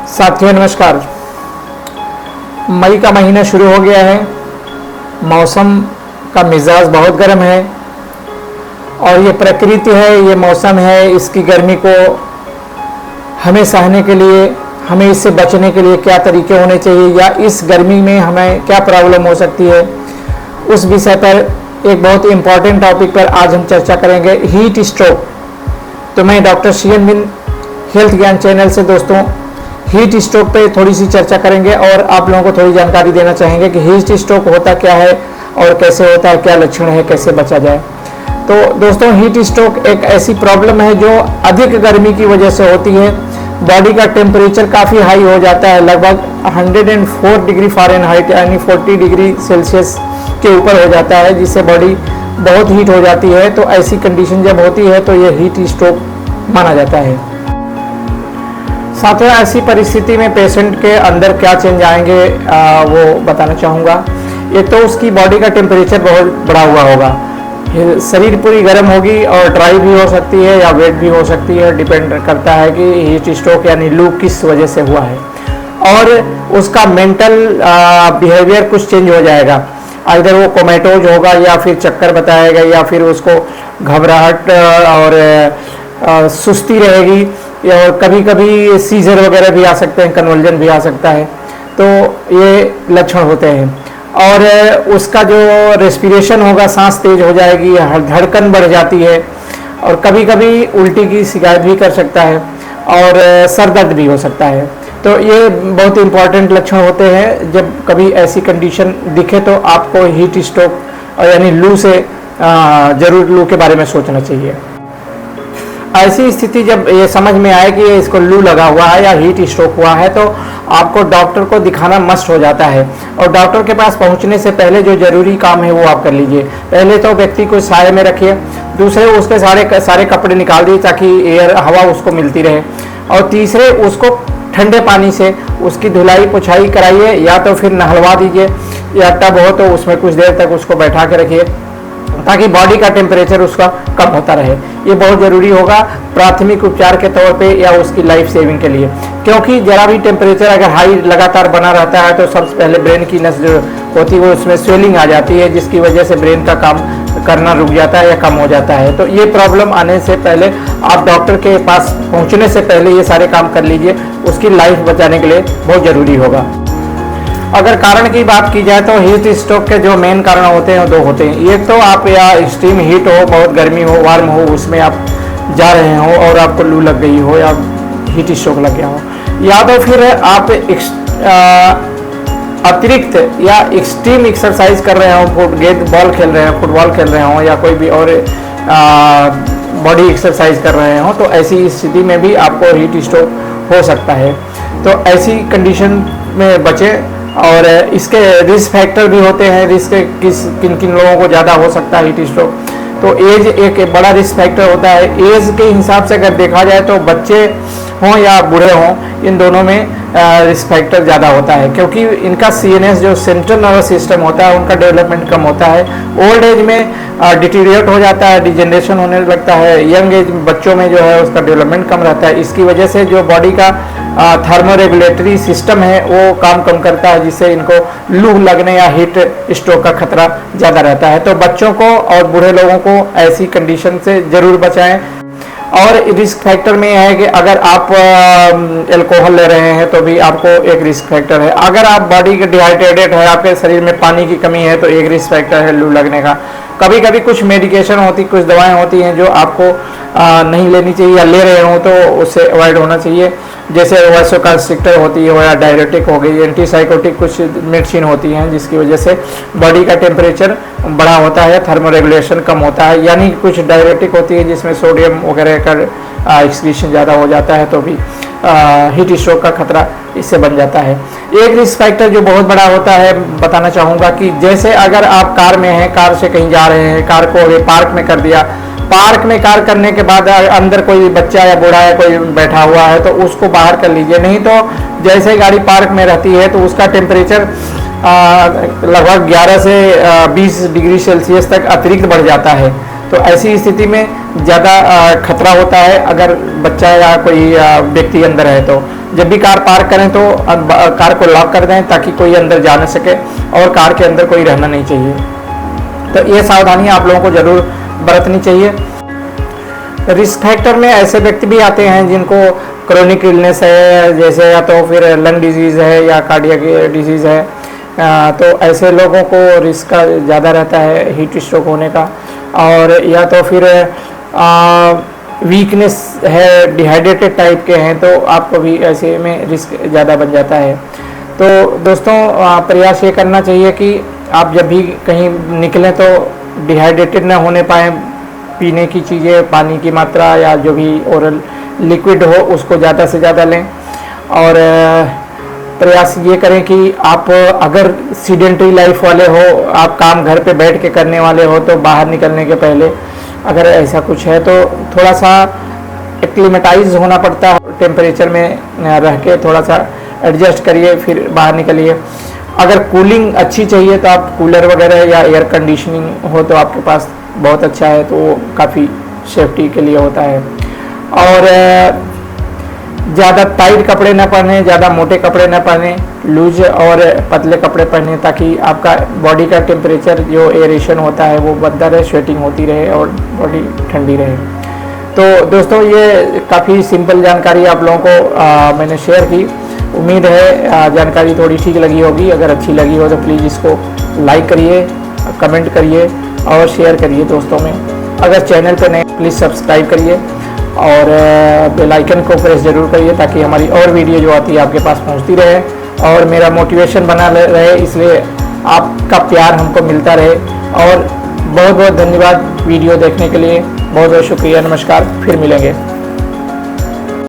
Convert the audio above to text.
साथियों नमस्कार। मई का महीना शुरू हो गया है। मौसम का मिजाज बहुत गर्म है और ये प्रकृति है, ये मौसम है। इसकी गर्मी को हमें सहने के लिए, हमें इससे बचने के लिए क्या तरीके होने चाहिए या इस गर्मी में हमें क्या प्रॉब्लम हो सकती है, उस विषय पर एक बहुत इम्पॉर्टेंट टॉपिक पर आज हम चर्चा करेंगे, हीट स्ट्रोक। तो मैं डॉक्टर सीएन बिन हेल्थ ज्ञान चैनल से दोस्तों हीट स्ट्रोक पे थोड़ी सी चर्चा करेंगे और आप लोगों को थोड़ी जानकारी देना चाहेंगे कि हीट स्ट्रोक होता क्या है और कैसे होता है, क्या लक्षण है, कैसे बचा जाए। तो दोस्तों हीट स्ट्रोक एक ऐसी प्रॉब्लम है जो अधिक गर्मी की वजह से होती है। बॉडी का टेम्परेचर काफ़ी हाई हो जाता है, लगभग 104 डिग्री फ़ारेनहाइट यानी 40 डिग्री सेल्सियस के ऊपर हो जाता है, जिससे बॉडी बहुत हीट हो जाती है। तो ऐसी कंडीशन जब होती है तो ये हीट स्ट्रोक माना जाता है। साथियों ऐसी परिस्थिति में पेशेंट के अंदर क्या चेंज आएंगे वो बताना चाहूँगा। एक तो उसकी बॉडी का टेम्परेचर बहुत बढ़ा हुआ होगा, शरीर पूरी गर्म होगी और ड्राई भी हो सकती है या वेट भी हो सकती है, डिपेंड करता है कि हीट स्ट्रोक यानी लू किस वजह से हुआ है। और उसका मेंटल बिहेवियर कुछ चेंज हो जाएगा, इधर वो कोमेटोज होगा या फिर चक्कर बताएगा या फिर उसको घबराहट और सुस्ती रहेगी और कभी कभी सीजर वगैरह भी आ सकते हैं, कन्वल्जन भी आ सकता है। तो ये लक्षण होते हैं। और उसका जो रेस्पिरेशन होगा, सांस तेज हो जाएगी, धड़कन बढ़ जाती है और कभी कभी उल्टी की शिकायत भी कर सकता है और सर दर्द भी हो सकता है। तो ये बहुत इंपॉर्टेंट लक्षण होते हैं। जब कभी ऐसी कंडीशन दिखे तो आपको हीट स्ट्रोक यानी लू से ज़रूर लू के बारे में सोचना चाहिए। ऐसी स्थिति जब ये समझ में आए कि इसको लू लगा हुआ है या हीट स्ट्रोक हुआ है तो आपको डॉक्टर को दिखाना मस्ट हो जाता है। और डॉक्टर के पास पहुंचने से पहले जो ज़रूरी काम है वो आप कर लीजिए। पहले तो व्यक्ति को साए में रखिए, दूसरे उसके सारे कपड़े निकाल दिए ताकि एयर हवा उसको मिलती रहे, और तीसरे उसको ठंडे पानी से उसकी धुलाई पुछाई कराइए या तो फिर नहलवा दीजिए, या टब हो तो उसमें कुछ देर तक उसको बैठा के रखिए ताकि बॉडी का टेम्परेचर उसका कम होता रहे। ये बहुत ज़रूरी होगा प्राथमिक उपचार के तौर पे या उसकी लाइफ सेविंग के लिए, क्योंकि जरा भी टेम्परेचर अगर हाई लगातार बना रहता है तो सबसे पहले ब्रेन की नस जो होती है वो उसमें स्वेलिंग आ जाती है, जिसकी वजह से ब्रेन का काम करना रुक जाता है या कम हो जाता है। तो ये प्रॉब्लम आने से पहले आप डॉक्टर के पास पहुँचने से पहले ये सारे काम कर लीजिए, उसकी लाइफ बचाने के लिए बहुत ज़रूरी होगा। अगर कारण की बात की जाए तो हीट स्ट्रोक के जो मेन कारण होते हैं वो दो होते हैं। एक तो आप या एक्सट्रीम हीट हो, बहुत गर्मी हो, वार्म हो, उसमें आप जा रहे हो और आपको लू लग गई हो या हीट स्ट्रोक लग गया हो, या तो फिर आप अतिरिक्त या एक्सट्रीम एक्सरसाइज कर रहे हो, बॉल खेल रहे हो, फुटबॉल खेल रहे हो या कोई भी और बॉडी एक्सरसाइज कर रहे हो, तो ऐसी स्थिति में भी आपको हीट स्ट्रोक हो सकता है। तो ऐसी कंडीशन में बचें। और इसके रिस्क फैक्टर भी होते हैं, रिस्क किन किन लोगों को ज़्यादा हो सकता है हीट स्ट्रोक। तो एज एक बड़ा रिस्क फैक्टर होता है। एज के हिसाब से अगर देखा जाए तो बच्चे हों या बूढ़े हों, इन दोनों में रिस्क फैक्टर ज़्यादा होता है, क्योंकि इनका सीएनएस जो सेंट्रल नर्वस सिस्टम होता है उनका डेवलपमेंट कम होता है। ओल्ड एज में डिटीरिएट हो जाता है, डिजेनरेशन होने लगता है। यंग एज बच्चों में जो है उसका डेवलपमेंट कम रहता है। इसकी वजह से जो बॉडी का थर्मोरेगुलेटरी सिस्टम है वो काम कम करता है, जिससे इनको लू लगने या हीट स्ट्रोक का खतरा ज़्यादा रहता है। तो बच्चों को और बूढ़े लोगों को ऐसी कंडीशन से ज़रूर बचाएं। और रिस्क फैक्टर में है कि अगर आप अल्कोहल ले रहे हैं तो भी आपको एक रिस्क फैक्टर है। अगर आप बॉडी के डिहाइड्रेटेड है, आपके शरीर में पानी की कमी है, तो एक रिस्क फैक्टर है लू लगने का। कभी कभी कुछ मेडिकेशन होती, कुछ दवाएं होती हैं जो आपको नहीं लेनी चाहिए या ले रहे हो तो उससे अवॉइड होना चाहिए, जैसे वासोकंस्ट्रिक्टर होती है या डायरेटिक हो गई, एंटीसाइकोटिक कुछ मेडिसिन होती हैं जिसकी वजह से बॉडी का टेम्परेचर बढ़ा होता है, थर्मोरेगुलेशन कम होता है। यानी कुछ डायरेटिक होती है जिसमें सोडियम वगैरह का एक्सक्रीशन ज़्यादा हो जाता है, तो भी हीट स्ट्रोक का खतरा इससे बन जाता है। एक रिस्क फैक्टर जो बहुत बड़ा होता है बताना चाहूँगा कि जैसे अगर आप कार में हैं, कार से कहीं जा रहे हैं, कार को अभी पार्क में कर दिया, पार्क में कार करने के बाद अंदर कोई बच्चा या बूढ़ा या कोई बैठा हुआ है तो उसको बाहर कर लीजिए। नहीं तो जैसे गाड़ी पार्क में रहती है तो उसका टेम्परेचर लगभग 11 से 20 डिग्री सेल्सियस तक अतिरिक्त बढ़ जाता है। तो ऐसी स्थिति में ज़्यादा खतरा होता है अगर बच्चा या कोई व्यक्ति अंदर है। तो जब भी कार पार्क करें तो कार को लॉक कर दें ताकि कोई अंदर जा न सके और कार के अंदर कोई रहना नहीं चाहिए। तो ये सावधानी आप लोगों को ज़रूर बरतनी चाहिए। रिस्क फैक्टर में ऐसे व्यक्ति भी आते हैं जिनको क्रोनिक इलनेस है, जैसे या तो फिर लंग डिजीज़ है या कार्डियक डिजीज़ है, तो ऐसे लोगों को रिस्क ज़्यादा रहता है हीट स्ट्रोक होने का। और या तो फिर वीकनेस है, डिहाइड्रेटेड टाइप के हैं, तो आपको भी ऐसे में रिस्क ज़्यादा बन जाता है। तो दोस्तों प्रयास ये करना चाहिए कि आप जब भी कहीं निकलें तो डिहाइड्रेटेड ना होने पाएँ, पीने की चीज़ें, पानी की मात्रा या जो भी ओरल लिक्विड हो उसको ज़्यादा से ज़्यादा लें। और प्रयास ये करें कि आप अगर सीडेंटरी लाइफ वाले हो, आप काम घर पे बैठ के करने वाले हो, तो बाहर निकलने के पहले अगर ऐसा कुछ है तो थोड़ा सा एक्लिमेटाइज होना पड़ता है, टेम्परेचर में रह के थोड़ा सा एडजस्ट करिए फिर बाहर निकलिए। अगर कूलिंग अच्छी चाहिए तो आप कूलर वगैरह या एयर कंडीशनिंग हो तो आपके पास बहुत अच्छा है, तो वो काफ़ी सेफ्टी के लिए होता है। और ज़्यादा टाइट कपड़े न पहने, ज़्यादा मोटे कपड़े न पहने, लूज और पतले कपड़े पहने ताकि आपका बॉडी का टेम्परेचर जो एयरेशन होता है वो बनता रहे, स्वेटिंग होती रहे और बॉडी ठंडी रहे। तो दोस्तों ये काफ़ी सिंपल जानकारी आप लोगों को मैंने शेयर की। उम्मीद है जानकारी थोड़ी ठीक लगी होगी। अगर अच्छी लगी हो तो प्लीज़ इसको लाइक करिए, कमेंट करिए और शेयर करिए दोस्तों में। अगर चैनल पर नए प्लीज़ सब्सक्राइब करिए और बेल आइकन को प्रेस ज़रूर करिए ताकि हमारी और वीडियो जो आती है आपके पास पहुंचती रहे और मेरा मोटिवेशन बना रहे, इसलिए आपका प्यार हमको मिलता रहे। और बहुत बहुत धन्यवाद वीडियो देखने के लिए, बहुत बहुत शुक्रिया, नमस्कार, फिर मिलेंगे।